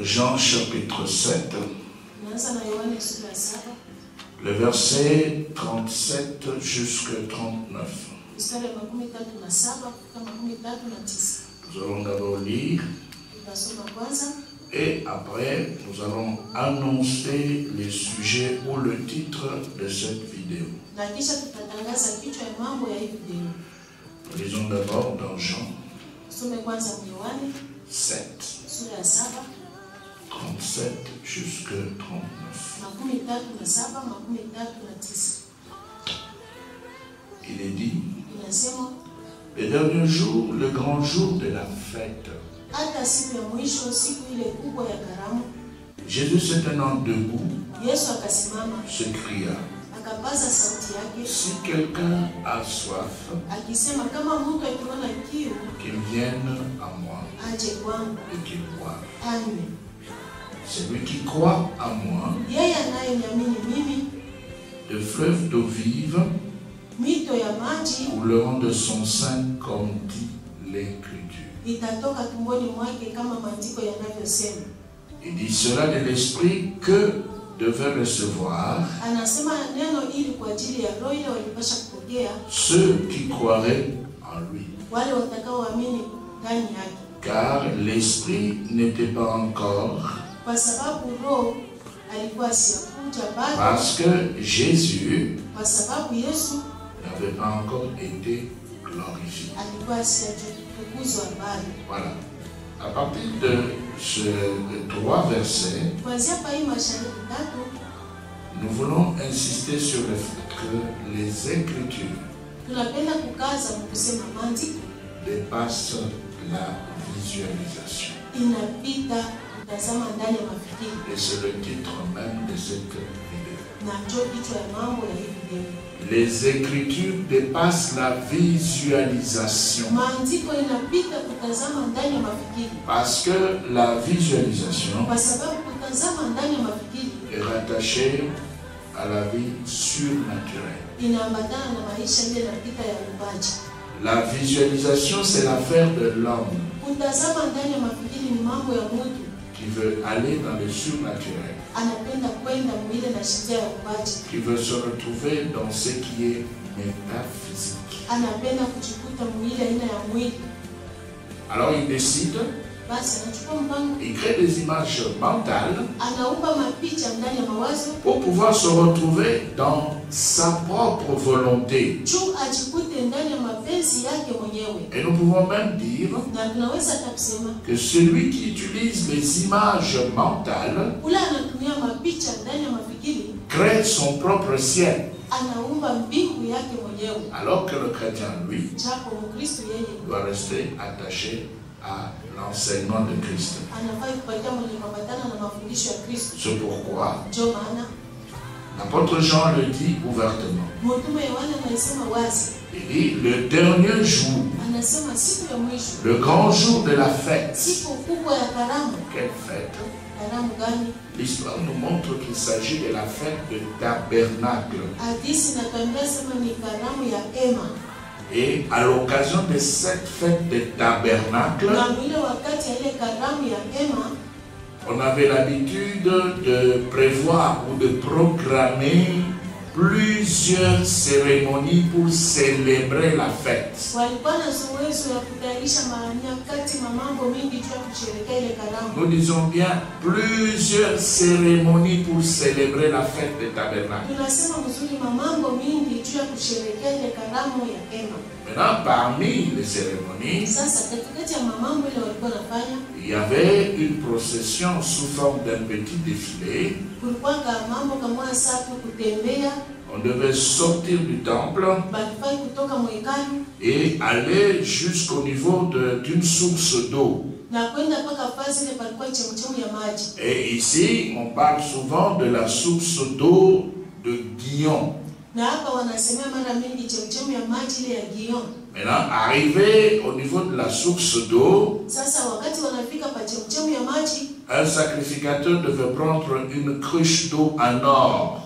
Jean chapitre 7, le verset 37 jusqu'à 39. Nous allons d'abord lire et après nous allons annoncer les sujets ou le titre de cette vidéo. Nous lisons d'abord dans Jean 7, 37 jusqu'à 39. Il est dit, le dernier jour, le grand jour de la fête, Jésus se tenant debout, se cria, si quelqu'un a soif, qu'il vienne à moi et qu'il boive. Celui qui croit à moi, de fleuves d'eau vive couleront de son sein, comme dit l'Écriture. Il dit cela de l'Esprit que devait recevoir ceux qui croiraient en lui. Car l'Esprit n'était pas encore, parce que Jésus n'avait pas encore été glorifié. Voilà. À partir de ces trois versets, nous voulons insister sur le fait que les Écritures dépassent la visualisation. Et c'est le titre même de cette vidéo. Les Écritures dépassent la visualisation. Parce que la visualisation est rattachée à la vie surnaturelle. La visualisation, c'est l'affaire de l'homme qui veut aller dans le surnaturel, qui veut se retrouver dans ce qui est métaphysique. Alors il décide, il crée des images mentales pour pouvoir se retrouver dans sa propre volonté. Et nous pouvons même dire que celui qui utilise les images mentales crée son propre ciel. Alors que le chrétien, lui, doit rester attaché à l'enseignement de Christ. C'est pourquoi l'apôtre Jean le dit ouvertement. Il dit le dernier jour, le grand jour de la fête. Quelle fête? L'histoire nous montre qu'il s'agit de la fête de tabernacle. Et à l'occasion de cette fête de tabernacle, on avait l'habitude de prévoir ou de programmer plusieurs cérémonies pour célébrer la fête. Nous disons bien plusieurs cérémonies pour célébrer la fête de tabernacle. Maintenant, parmi les cérémonies, il y avait une procession sous forme d'un petit défilé. On devait sortir du temple et aller jusqu'au niveau d'une source d'eau. Et ici, on parle souvent de la source d'eau de Guillon. Maintenant, arrivé au niveau de la source d'eau, un sacrificateur devait prendre une cruche d'eau en or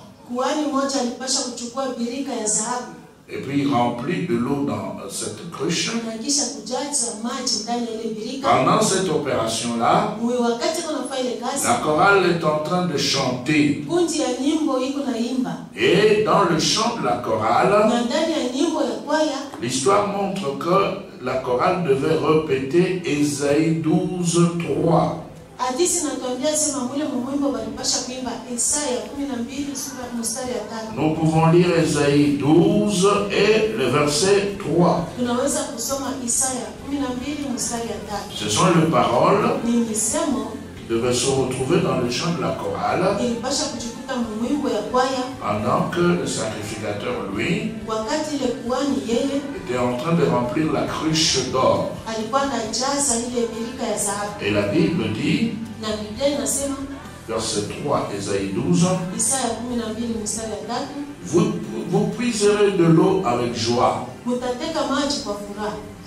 Et puis il remplit de l'eau dans cette cruche. Pendant cette opération-là, la chorale est en train de chanter. Et dans le chant de la chorale, l'histoire montre que la chorale devait répéter Ésaïe 12, 3. Nous pouvons lire Ésaïe 12 et le verset 3. Ce sont les paroles qui devaient se retrouver dans le chant de la chorale pendant que le sacrificateur, lui, était en train de remplir la cruche d'or. Et la Bible dit, verset 3, Ésaïe 12, vous puiserez de l'eau avec joie.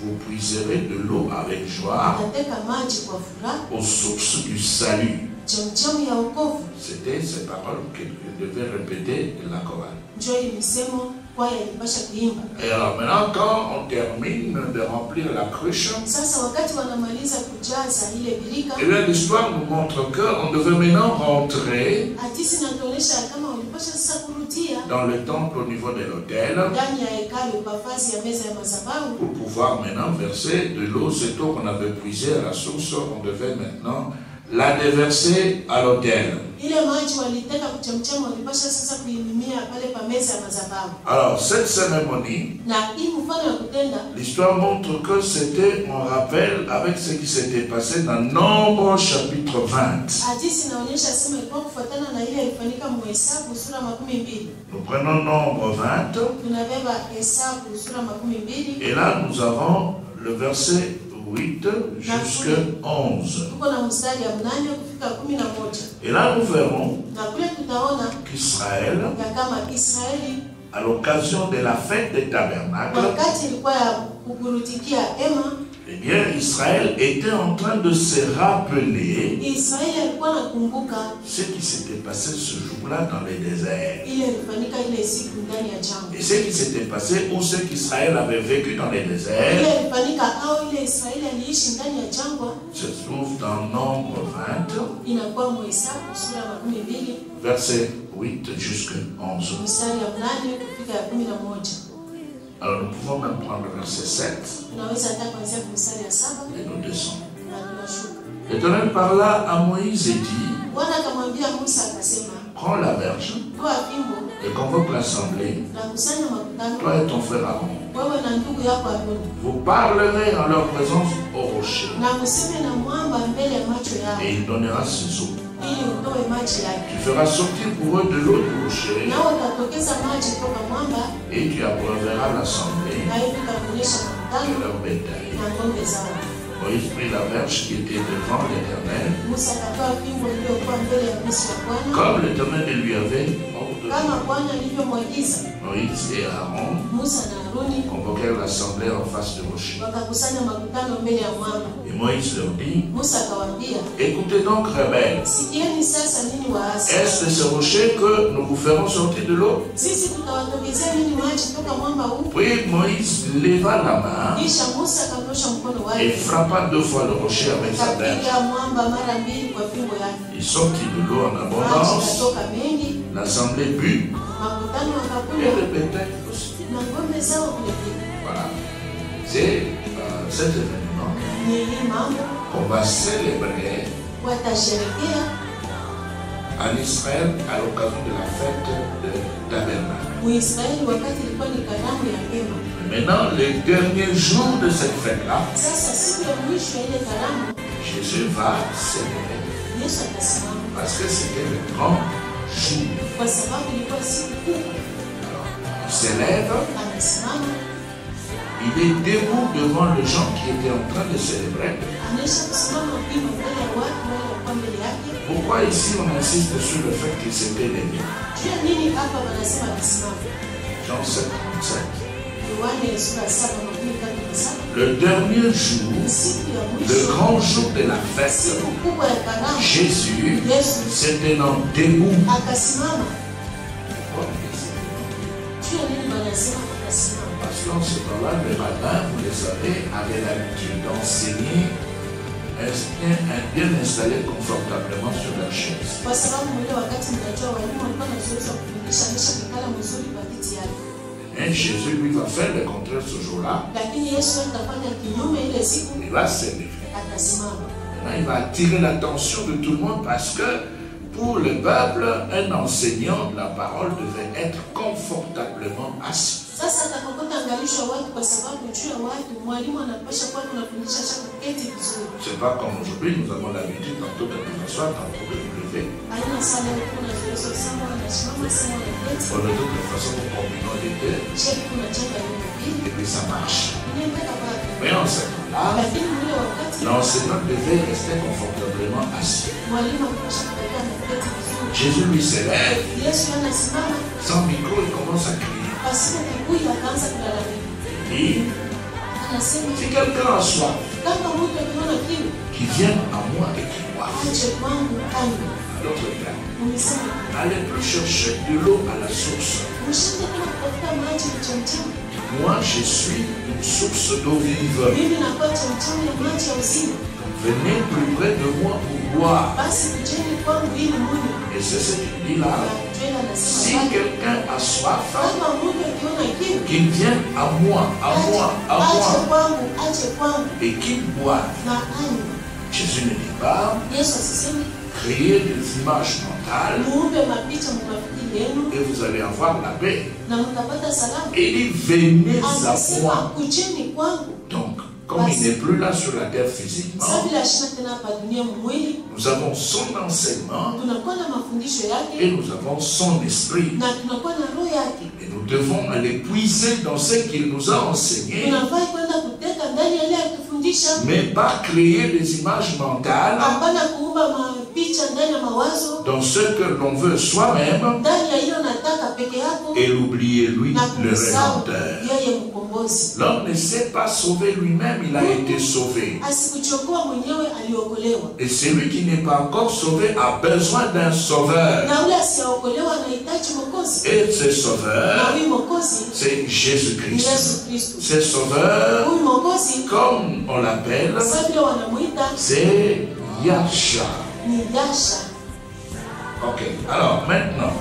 Vous puiserez de l'eau avec joie aux sources du salut. C'était ces paroles que devait répéter la chorale. Et alors maintenant, quand on termine de remplir la cruche, et bien l'histoire nous montre qu'on devait maintenant rentrer dans le temple au niveau de l'autel pour pouvoir maintenant verser de l'eau. Cette eau qu'on avait puisée à la source, on devait maintenant la déverser à l'autel. Alors, cette cérémonie, l'histoire montre que c'était en rappel avec ce qui s'était passé dans Nombre chapitre 20. Nous prenons Nombre 20. Et là, nous avons le verset 8 jusqu'à 11. Et là, nous verrons qu'Israël, à l'occasion de la fête des tabernacles, eh bien, Israël était en train de se rappeler ce qui s'était passé ce jour-là dans le désert. Et ce qui s'était passé ou ce qu'Israël avait vécu dans le désert se trouve dans Nombre 20, verset 8 jusqu'à 11. Alors nous pouvons même prendre le verset 7 et nous descendons. L'Éternel parla à Moïse et dit, prends la verge et convoque l'assemblée, toi et ton frère Aaron. Vous parlerez en leur présence au rocher, et il donnera ses eaux. Tu feras sortir pour eux de l'eau du rocher, et tu abreuveras l'assemblée de leur bétail. Moïse prit la verge qui était devant l'Éternel, comme l'Éternel lui avait ordonné. Moïse et Aaron convoquèrent l'assemblée en face du rocher. Et Moïse leur dit, écoutez donc, rebelles, est-ce de ce rocher que nous vous ferons sortir de l'eau? Puis Moïse leva la main et frappa 2 fois le rocher avec sa verge. Il sortit de l'eau en abondance, l'assemblée but, et le bétail aussi. Voilà. C'est cet événement qu'on va célébrer en Israël à l'occasion de la fête de Tabernacle. Maintenant, le dernier jour de cette fête-là, Jésus va célébrer parce que c'était le grand jour. Il s'élève, il est debout devant les gens qui étaient en train de célébrer. Pourquoi ici on insiste sur le fait qu'il s'était levé? Jean 7, 37. Le dernier jour, le grand jour de la fête, Jésus s'est tenant debout. qu'en ce temps-là, les rabbins, vous le savez, avaient l'habitude d'enseigner bien installés confortablement sur la chaise. Et Jésus lui va faire le contraire ce jour-là. Il va s'élever. Maintenant, il va attirer l'attention de tout le monde parce que pour le peuple, un enseignant de la parole devait être confortablement assis. C'est pas comme aujourd'hui, nous avons l'habitude tantôt de nous asseoir, tantôt de nous lever. Bon, de toute façon, nous combinons les deux. Et puis ça marche. Mais en ce temps-là, l'enseignant devait rester confortablement assis. Jésus lui s'élève. Sans micro, il commence à crier. Et si quelqu'un a soif, qui vienne à moi et qui boive. À l'autre terme, n'allez plus chercher de l'eau à la source. Moi, je suis une source d'eau vive. Venez plus près de moi pour boire. Et c'est ce qu'il dit là. Si quelqu'un a soif, qu'il vienne à moi, et qu'il boive. Jésus ne dit pas créer des images mentales et vous allez avoir la paix. Et il dit venez à moi. Donc, comme il n'est plus là sur la terre physiquement, nous avons son enseignement et nous avons son esprit. Et nous devons aller puiser dans ce qu'il nous a enseigné, mais pas créer des images mentales dans ce que l'on veut soi-même et l'oublier lui, le Rédempteur. L'homme ne s'est pas sauvé lui-même, il a été sauvé. Et celui qui n'est pas encore sauvé a besoin d'un sauveur. Et ce sauveur, c'est Jésus-Christ. Ce sauveur, comme on l'appelle, c'est Yahshua. Ok, alors maintenant,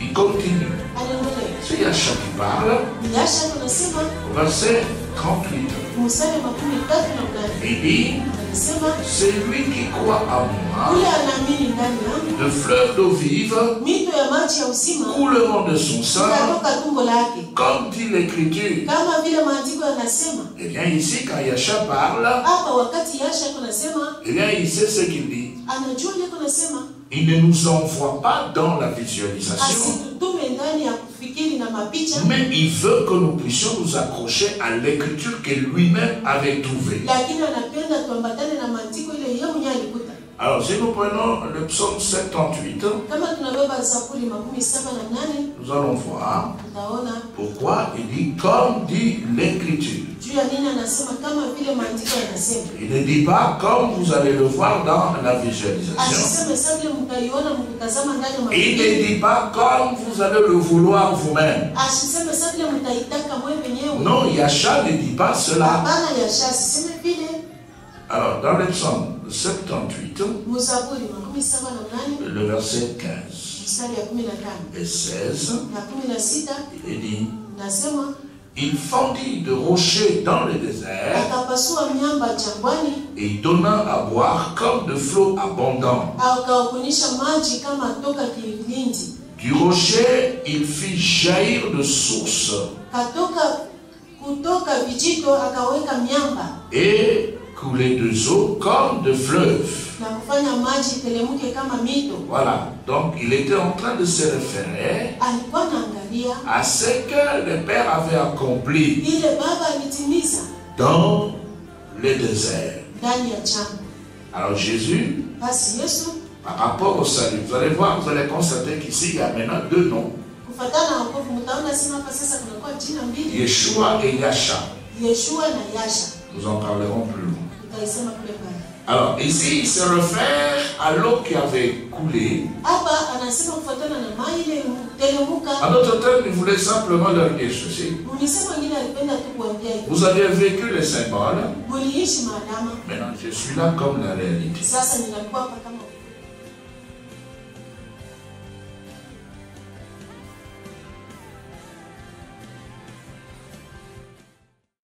il continue. C'est Yahshua qui parle. Verset 38. Il dit, c'est lui qui croit à moi, le fleuve d'eau vive couleront de son sang, comme dit l'Écriture. Et bien ici, quand Yahshua parle, et bien il sait ce qu'il dit. Il ne nous envoie pas dans la visualisation, mais il veut que nous puissions nous accrocher à l'écriture que lui-même avait trouvée. Alors, si nous prenons le psaume 78, nous allons voir pourquoi il dit comme dit l'écriture. Il ne dit pas comme vous allez le voir dans la visualisation. Il ne dit pas comme vous allez le vouloir vous-même. Non, Yahshua ne dit pas cela. Alors, dans le psaume 78, le verset 15 et 16, il dit, il fondit de rochers dans le désert et donna à boire comme de flots abondants. Du rocher, il fit jaillir de sources et couler de eau comme de fleuves. Voilà, donc il était en train de se référer à ce que le Père avait accompli dans le désert. Alors Jésus, par rapport au salut, vous allez voir, vous allez constater qu'ici il y a maintenant deux noms. Yeshua et Yahshua. Nous en parlerons plus loin. Alors ici, il se réfère à l'eau qui avait coulé. En d'autres termes, il voulait simplement leur dire ceci. Vous avez vécu les symboles. Maintenant, je suis là comme la réalité.